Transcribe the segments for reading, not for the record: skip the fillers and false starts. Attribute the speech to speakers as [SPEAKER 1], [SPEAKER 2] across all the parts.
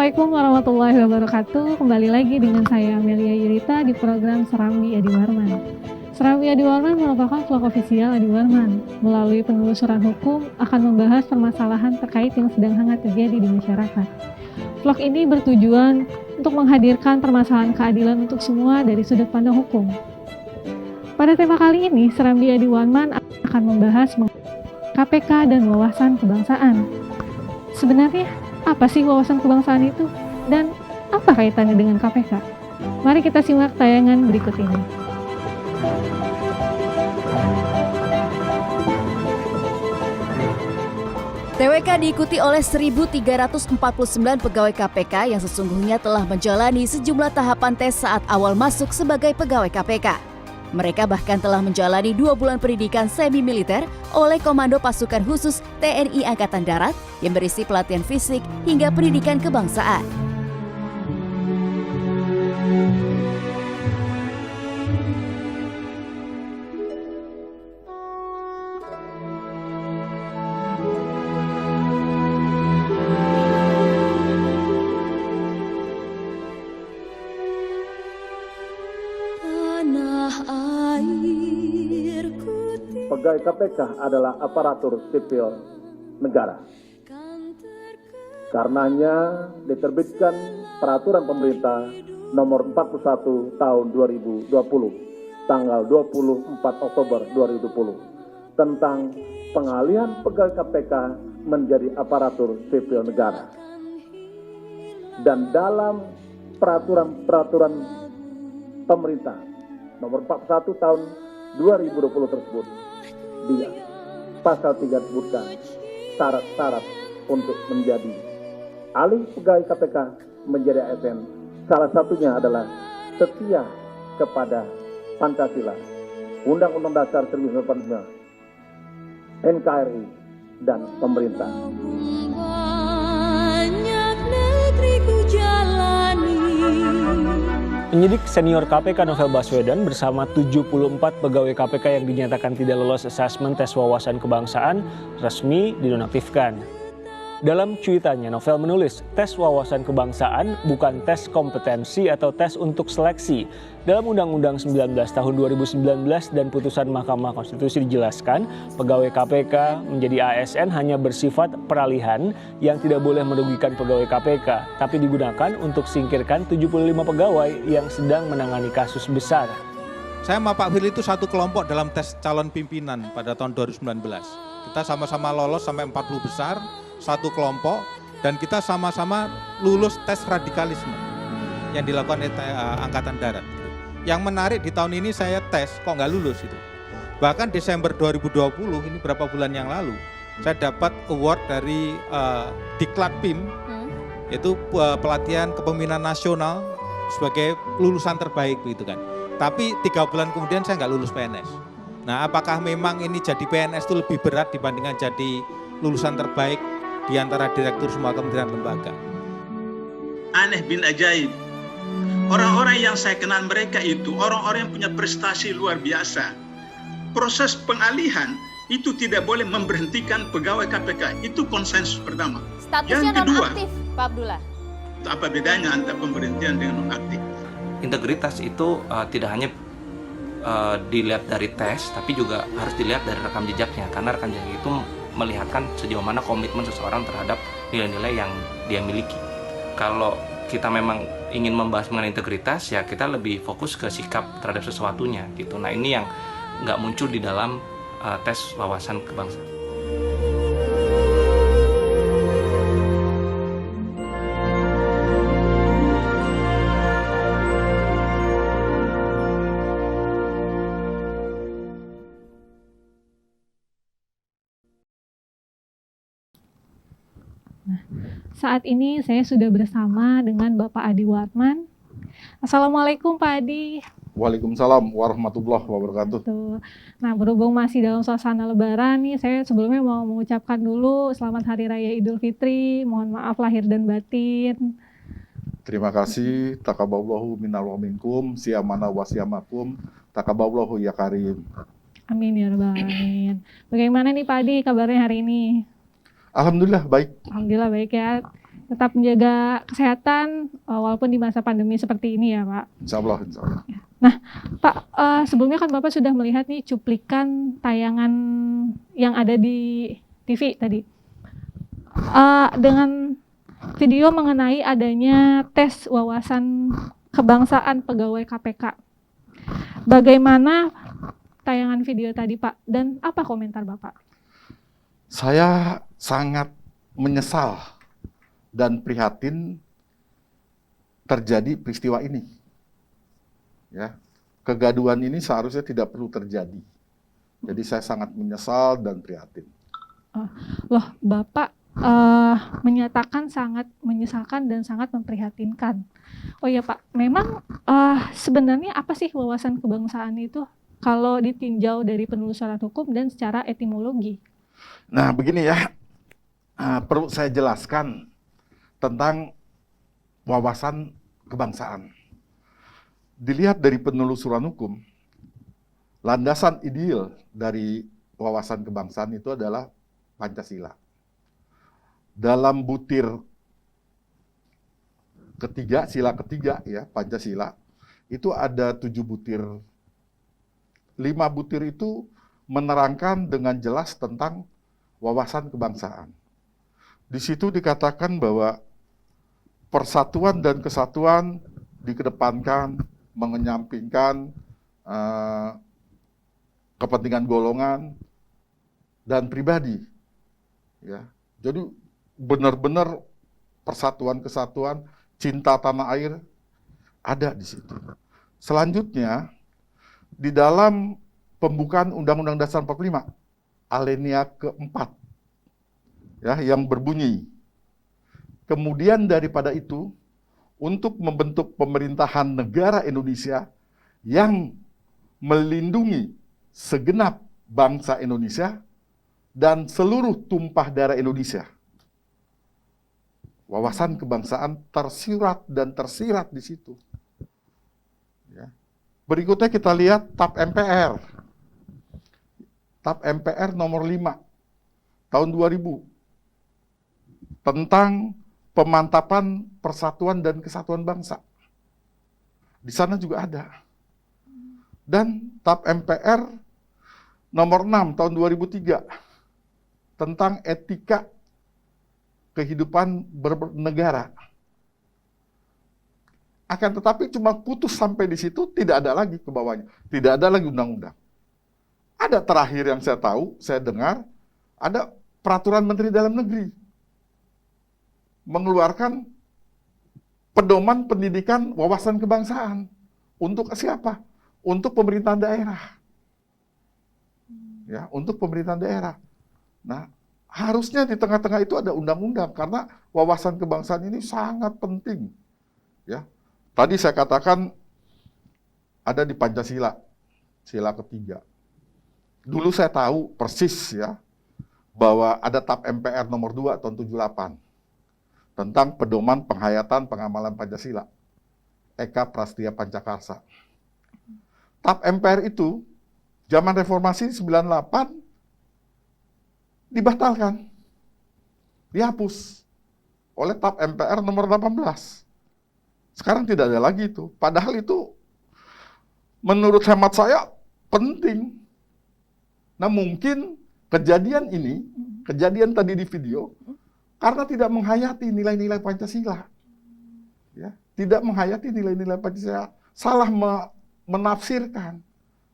[SPEAKER 1] Assalamualaikum warahmatullahi wabarakatuh. Kembali lagi dengan saya Amelia Yurita di program Serambi Adi Warman. Serambi Adi Warman merupakan vlog ofisial Adi Warman. Melalui penelusuran hukum akan membahas permasalahan terkait yang sedang hangat terjadi di masyarakat. Vlog ini bertujuan untuk menghadirkan permasalahan keadilan untuk semua dari sudut pandang hukum. Pada tema kali ini, Serambi Adi Warman akan membahas KPK dan wawasan kebangsaan. Sebenarnya apa sih wawasan kebangsaan itu? Dan apa kaitannya dengan KPK? Mari kita simak tayangan berikut ini.
[SPEAKER 2] TWK diikuti oleh 1.349 pegawai KPK yang sesungguhnya telah menjalani sejumlah tahapan tes saat awal masuk sebagai pegawai KPK. Mereka bahkan telah menjalani 2 bulan pendidikan semi-militer oleh Komando Pasukan Khusus TNI Angkatan Darat yang berisi pelatihan fisik hingga pendidikan kebangsaan.
[SPEAKER 3] Pegawai KPK adalah aparatur sipil negara. Karenanya diterbitkan Peraturan Pemerintah Nomor 41 Tahun 2020, tanggal 24 Oktober 2020, tentang pengalihan pegawai KPK menjadi aparatur sipil negara. Dan dalam peraturan pemerintah Nomor 41 Tahun 2020 tersebut, dia pasal 3 disebutkan syarat-syarat untuk menjadi alih pegawai KPK menjadi ASN. Salah satunya adalah setia kepada Pancasila, Undang-Undang Dasar 1945, NKRI, dan pemerintah.
[SPEAKER 4] Penyidik senior KPK Novel Baswedan bersama 74 pegawai KPK yang dinyatakan tidak lolos asesmen tes wawasan kebangsaan resmi dinonaktifkan. Dalam cuitannya, Novel menulis, tes wawasan kebangsaan bukan tes kompetensi atau tes untuk seleksi. Dalam Undang-Undang 19 tahun 2019 dan putusan Mahkamah Konstitusi dijelaskan, pegawai KPK menjadi ASN hanya bersifat peralihan yang tidak boleh merugikan pegawai KPK, tapi digunakan untuk singkirkan 75 pegawai yang sedang menangani kasus besar.
[SPEAKER 5] Saya sama Pak Firly itu satu kelompok dalam tes calon pimpinan pada tahun 2019. Kita sama-sama lolos sampai 40 besar, satu kelompok, dan kita sama-sama lulus tes radikalisme yang dilakukan oleh Angkatan Darat. Yang menarik di tahun ini saya tes, kok nggak lulus itu. Bahkan Desember 2020, ini berapa bulan yang lalu, saya dapat award dari Diklat PIM, yaitu pelatihan kepemimpinan nasional sebagai lulusan terbaik begitu kan. Tapi 3 bulan kemudian saya nggak lulus PNS. Nah, apakah memang ini jadi PNS itu lebih berat dibandingkan jadi lulusan terbaik di antara direktur semua kementerian lembaga?
[SPEAKER 6] Aneh bin ajaib. Orang-orang yang saya kenal mereka itu orang-orang yang punya prestasi luar biasa. Proses pengalihan itu tidak boleh memberhentikan pegawai KPK. Itu konsensus pertama.
[SPEAKER 2] Statusnya
[SPEAKER 6] yang kedua,
[SPEAKER 2] nonaktif, Pak Abdullah.
[SPEAKER 6] Apa bedanya antara pemberhentian dengan nonaktif?
[SPEAKER 7] Integritas itu tidak hanya dilihat dari tes, tapi juga harus dilihat dari rekam jejaknya. Karena rekam jejak itu melihatkan sejauh mana komitmen seseorang terhadap nilai-nilai yang dia miliki. Kalau kita memang ingin membahas mengenai integritas, ya kita lebih fokus ke sikap terhadap sesuatunya gitu. Nah, ini yang nggak muncul di dalam tes wawasan kebangsaan.
[SPEAKER 1] Saat ini saya sudah bersama dengan Bapak Adi Warman. Assalamualaikum Pak Adi.
[SPEAKER 8] Waalaikumsalam warahmatullahi wabarakatuh.
[SPEAKER 1] Nah, berhubung masih dalam suasana Lebaran nih, saya sebelumnya mau mengucapkan dulu Selamat Hari Raya Idul Fitri. Mohon maaf lahir dan batin.
[SPEAKER 8] Terima kasih. Taqabbalallahu minna wa minkum, siyamana wa siyamakum, taqabbalallahu ya karim.
[SPEAKER 1] Amin ya rabbal alamin. Bagaimana nih Pak Adi kabarnya hari ini?
[SPEAKER 8] Alhamdulillah baik.
[SPEAKER 1] Alhamdulillah baik ya. tetap menjaga kesehatan walaupun di masa pandemi seperti ini ya Pak.
[SPEAKER 8] Insya Allah, insya Allah.
[SPEAKER 1] Pak, sebelumnya kan Bapak sudah melihat nih cuplikan tayangan yang ada di TV tadi. Dengan video mengenai adanya tes wawasan kebangsaan pegawai KPK. Bagaimana tayangan video tadi Pak, dan apa komentar Bapak?
[SPEAKER 8] Saya sangat menyesal dan prihatin terjadi peristiwa ini. Ya, kegaduhan ini seharusnya tidak perlu terjadi. Jadi saya sangat menyesal dan prihatin.
[SPEAKER 1] Loh, Bapak menyatakan sangat menyesalkan dan sangat memprihatinkan. Oh ya Pak, memang sebenarnya apa sih wawasan kebangsaan itu kalau ditinjau dari penelusuran hukum dan secara etimologi?
[SPEAKER 8] Nah, begini ya, perlu saya jelaskan tentang wawasan kebangsaan. Dilihat dari penelusuran hukum, landasan ideal dari wawasan kebangsaan itu adalah Pancasila. Dalam butir ketiga, sila ketiga ya, Pancasila, itu ada 7 butir. 5 butir itu menerangkan dengan jelas tentang wawasan kebangsaan. Di situ dikatakan bahwa persatuan dan kesatuan dikedepankan, mengenyampingkan kepentingan golongan dan pribadi. Ya, jadi benar-benar persatuan kesatuan, cinta tanah air ada di situ. Selanjutnya di dalam pembukaan Undang-Undang Dasar 45 alinea keempat ya yang berbunyi, kemudian daripada itu untuk membentuk pemerintahan negara Indonesia yang melindungi segenap bangsa Indonesia dan seluruh tumpah darah Indonesia. Wawasan kebangsaan tersirat dan tersirat di situ. Ya. Berikutnya kita lihat TAP MPR. TAP MPR nomor 5 tahun 2000 tentang pemantapan persatuan dan kesatuan bangsa. Di sana juga ada. Dan TAP MPR nomor 6 tahun 2003 tentang etika kehidupan bernegara. Akan tetapi cuma putus sampai di situ, tidak ada lagi ke bawahnya. Tidak ada lagi undang-undang. Ada terakhir yang saya tahu, saya dengar, ada peraturan Menteri Dalam Negeri mengeluarkan pedoman pendidikan wawasan kebangsaan. Untuk siapa? Untuk pemerintahan daerah. Ya, untuk pemerintahan daerah. Nah, harusnya di tengah-tengah itu ada undang-undang karena wawasan kebangsaan ini sangat penting. Ya. Tadi saya katakan ada di Pancasila, sila ketiga. Dulu saya tahu persis ya bahwa ada TAP MPR nomor 2 tahun 78 tentang pedoman penghayatan pengamalan Pancasila. Eka Prastia Pancakarsa. TAP MPR itu zaman reformasi 98 dibatalkan, dihapus oleh TAP MPR nomor 18. Sekarang tidak ada lagi itu. Padahal itu menurut hemat saya penting. Nah mungkin kejadian ini, kejadian tadi di video, karena tidak menghayati nilai-nilai Pancasila. Ya, tidak menghayati nilai-nilai Pancasila. Salah menafsirkan,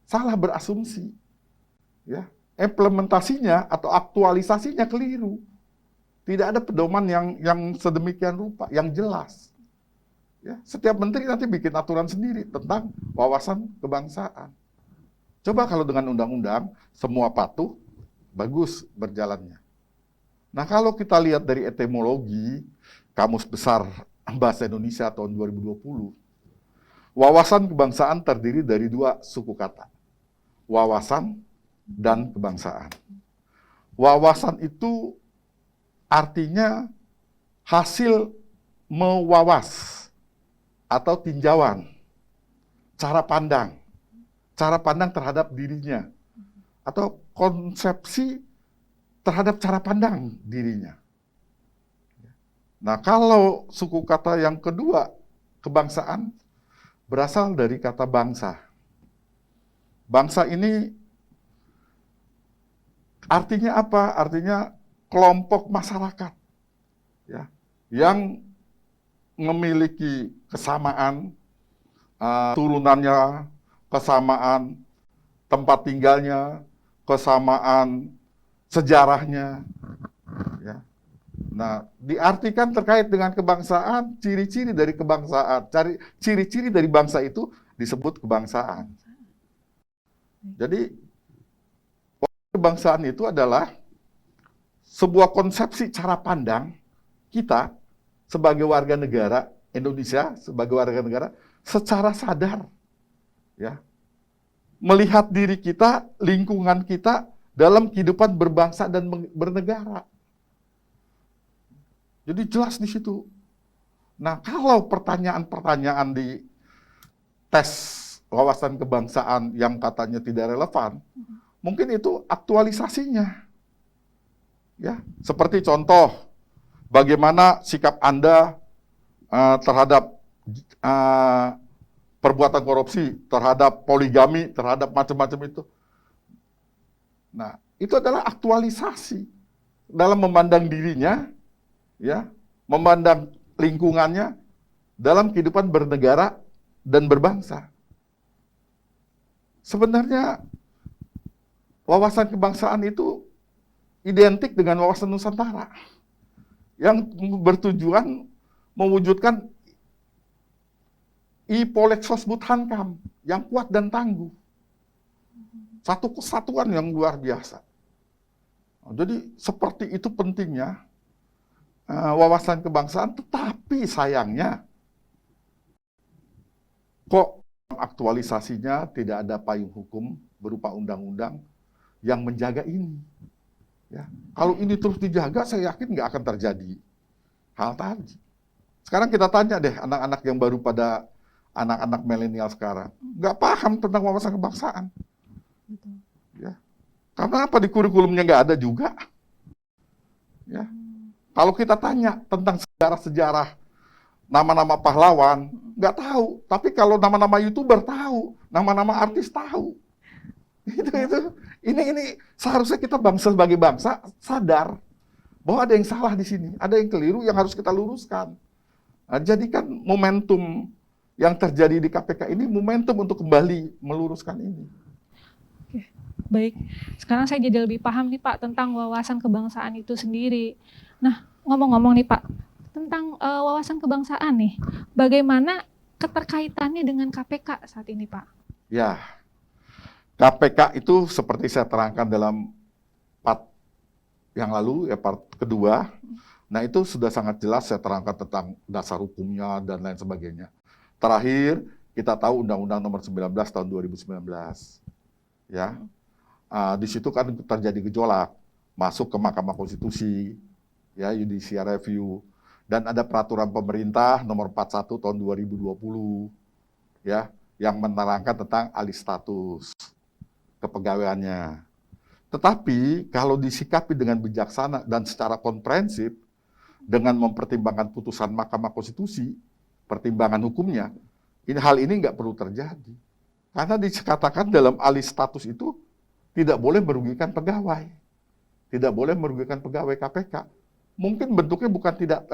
[SPEAKER 8] salah berasumsi. Ya, implementasinya atau aktualisasinya keliru. Tidak ada pedoman yang sedemikian rupa, yang jelas. Ya, setiap menteri nanti bikin aturan sendiri tentang wawasan kebangsaan. Coba kalau dengan undang-undang, semua patuh, bagus berjalannya. Nah kalau kita lihat dari etimologi, Kamus Besar Bahasa Indonesia tahun 2020, wawasan kebangsaan terdiri dari 2 suku kata. Wawasan dan kebangsaan. Wawasan itu artinya hasil mewawas atau tinjauan, cara pandang terhadap dirinya, atau konsepsi terhadap cara pandang dirinya. Nah, kalau suku kata yang kedua, kebangsaan, berasal dari kata bangsa. Bangsa ini artinya apa? Artinya kelompok masyarakat, ya, yang memiliki kesamaan turunannya, kesamaan tempat tinggalnya, kesamaan sejarahnya, ya. Nah, diartikan terkait dengan kebangsaan, ciri-ciri dari kebangsaan, ciri-ciri dari bangsa itu disebut kebangsaan. Jadi, kebangsaan itu adalah sebuah konsepsi cara pandang kita sebagai warga negara Indonesia, sebagai warga negara secara sadar, ya, melihat diri kita, lingkungan kita dalam kehidupan berbangsa dan bernegara. Jadi jelas di situ. Nah, kalau pertanyaan-pertanyaan di tes wawasan kebangsaan yang katanya tidak relevan, mungkin itu aktualisasinya. Ya, seperti contoh, bagaimana sikap Anda terhadap perbuatan korupsi, terhadap poligami, terhadap macam-macam itu. Nah, itu adalah aktualisasi dalam memandang dirinya, ya, memandang lingkungannya dalam kehidupan bernegara dan berbangsa. Sebenarnya wawasan kebangsaan itu identik dengan wawasan Nusantara yang bertujuan mewujudkan Ipolexos Hankam yang kuat dan tangguh. Satu kesatuan yang luar biasa. Jadi seperti itu pentingnya wawasan kebangsaan, tetapi sayangnya kok aktualisasinya tidak ada payung hukum berupa undang-undang yang menjaga ini. Ya. Kalau ini terus dijaga, saya yakin nggak akan terjadi hal tadi. Sekarang kita tanya deh anak-anak yang baru pada anak-anak milenial sekarang, nggak paham tentang wawasan kebangsaan. Ya. Karena apa, di kurikulumnya nggak ada juga. Ya. Kalau kita tanya tentang sejarah-sejarah, nama-nama pahlawan, nggak tahu. Tapi kalau nama-nama YouTuber tahu, nama-nama artis tahu. Ini seharusnya kita bangsa sebagai bangsa sadar bahwa ada yang salah di sini, ada yang keliru yang harus kita luruskan. Nah, jadikan momentum yang terjadi di KPK ini momentum untuk kembali meluruskan ini.
[SPEAKER 1] Oke, baik. Sekarang saya jadi lebih paham nih Pak tentang wawasan kebangsaan itu sendiri. Nah, ngomong-ngomong nih Pak, tentang wawasan kebangsaan nih, bagaimana keterkaitannya dengan KPK saat ini Pak?
[SPEAKER 8] Ya, KPK itu seperti saya terangkan dalam part yang lalu, ya part kedua, nah itu sudah sangat jelas saya terangkan tentang dasar hukumnya dan lain sebagainya. Terakhir, kita tahu Undang-Undang Nomor 19 Tahun 2019. Ya, di situ kan terjadi gejolak, masuk ke Mahkamah Konstitusi, ya, judicial review, dan ada peraturan pemerintah Nomor 41 Tahun 2020, ya, yang menerangkan tentang alih status kepegawaiannya. Tetapi kalau disikapi dengan bijaksana dan secara komprehensif dengan mempertimbangkan putusan Mahkamah Konstitusi, pertimbangan hukumnya, hal ini nggak perlu terjadi. Karena dikatakan dalam alih status itu tidak boleh merugikan pegawai, tidak boleh merugikan pegawai KPK. Mungkin bentuknya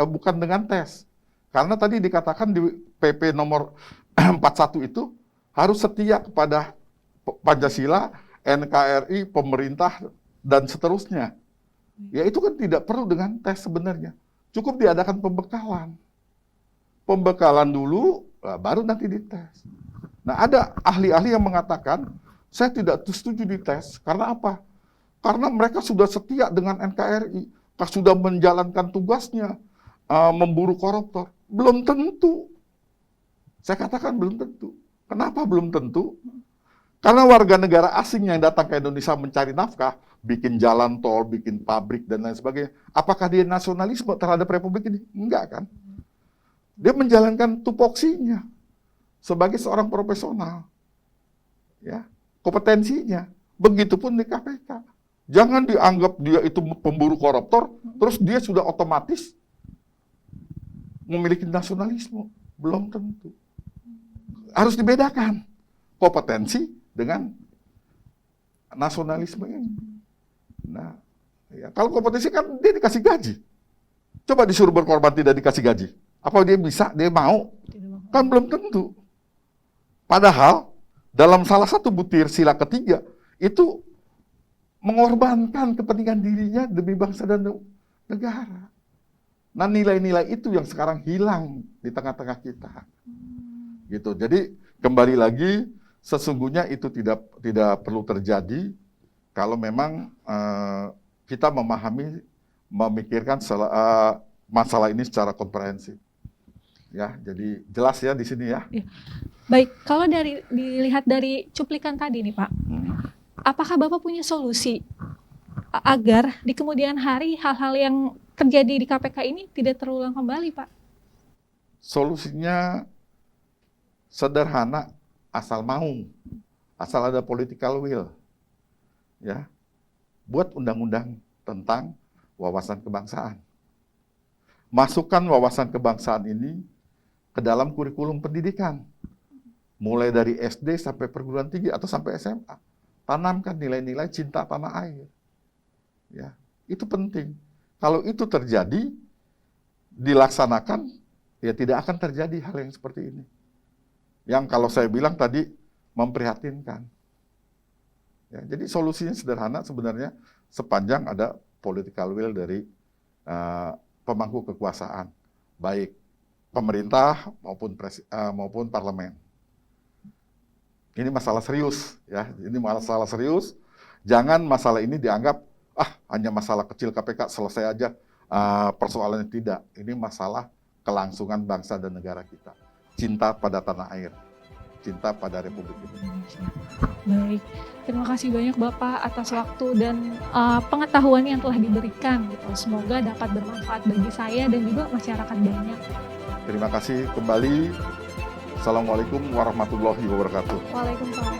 [SPEAKER 8] bukan dengan tes, karena tadi dikatakan di PP nomor 41 itu harus setia kepada Pancasila, NKRI, pemerintah, dan seterusnya. Ya itu kan tidak perlu dengan tes sebenarnya. Cukup diadakan pembekalan. Pembekalan dulu, baru nanti dites. Nah ada ahli-ahli yang mengatakan, saya tidak setuju dites. Karena apa? Karena mereka sudah setia dengan NKRI, sudah menjalankan tugasnya, memburu koruptor. Belum tentu. Saya katakan belum tentu. Kenapa belum tentu? Karena warga negara asing yang datang ke Indonesia mencari nafkah, bikin jalan tol, bikin pabrik, dan lain sebagainya. Apakah dia nasionalisme terhadap Republik ini? Enggak kan? Dia menjalankan tupoksinya sebagai seorang profesional. Ya, kompetensinya. Begitupun di KPK. Jangan dianggap dia itu pemburu koruptor, terus dia sudah otomatis memiliki nasionalisme, belum tentu. Harus dibedakan kompetensi dengan nasionalisme ini. Nah, ya, kalau kompetensi kan dia dikasih gaji. Coba disuruh berkorban tidak dikasih gaji. Apa dia bisa, dia mau? Kan belum tentu. Padahal dalam salah satu butir sila ketiga itu mengorbankan kepentingan dirinya demi bangsa dan negara. Nah, nilai-nilai itu yang sekarang hilang di tengah-tengah kita. Gitu. Jadi kembali lagi, sesungguhnya itu tidak perlu terjadi kalau memang kita memikirkan masalah ini secara komprehensif. Ya, jadi jelas ya di sini ya.
[SPEAKER 1] Baik, kalau dilihat dari cuplikan tadi nih Pak, apakah Bapak punya solusi agar di kemudian hari hal-hal yang terjadi di KPK ini tidak terulang kembali, Pak?
[SPEAKER 8] Solusinya sederhana, asal mau, asal ada political will. Ya, buat undang-undang tentang wawasan kebangsaan. Masukkan wawasan kebangsaan ini ke dalam kurikulum pendidikan. Mulai dari SD sampai perguruan tinggi atau sampai SMA. Tanamkan nilai-nilai cinta tanah air. Ya, itu penting. Kalau itu terjadi, dilaksanakan, ya tidak akan terjadi hal yang seperti ini. Yang kalau saya bilang tadi, memprihatinkan. Ya, jadi solusinya sederhana sebenarnya, sepanjang ada political will dari pemangku kekuasaan, baik pemerintah maupun parlemen. Ini masalah serius, ya. Ini masalah serius. Jangan masalah ini dianggap hanya masalah kecil KPK, selesai aja persoalannya. Tidak. Ini masalah kelangsungan bangsa dan negara kita. Cinta pada tanah air, cinta pada Republik Indonesia.
[SPEAKER 1] Baik, terima kasih banyak Bapak atas waktu dan pengetahuan yang telah diberikan. Semoga dapat bermanfaat bagi saya dan juga masyarakat banyak.
[SPEAKER 8] Terima kasih kembali. Assalamualaikum warahmatullahi wabarakatuh.
[SPEAKER 1] Waalaikumsalam.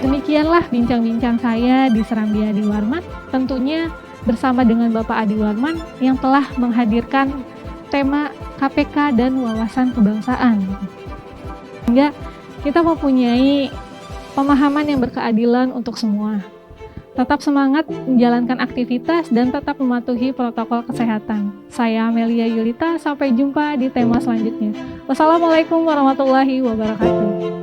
[SPEAKER 1] Demikianlah bincang-bincang saya di Serambi Adi Warman, tentunya bersama dengan Bapak Adi Warman yang telah menghadirkan tema KPK dan wawasan kebangsaan. Sehingga kita mempunyai pemahaman yang berkeadilan untuk semua. Tetap semangat menjalankan aktivitas dan tetap mematuhi protokol kesehatan. Saya Amelia Yulita, sampai jumpa di tema selanjutnya. Wassalamualaikum warahmatullahi wabarakatuh.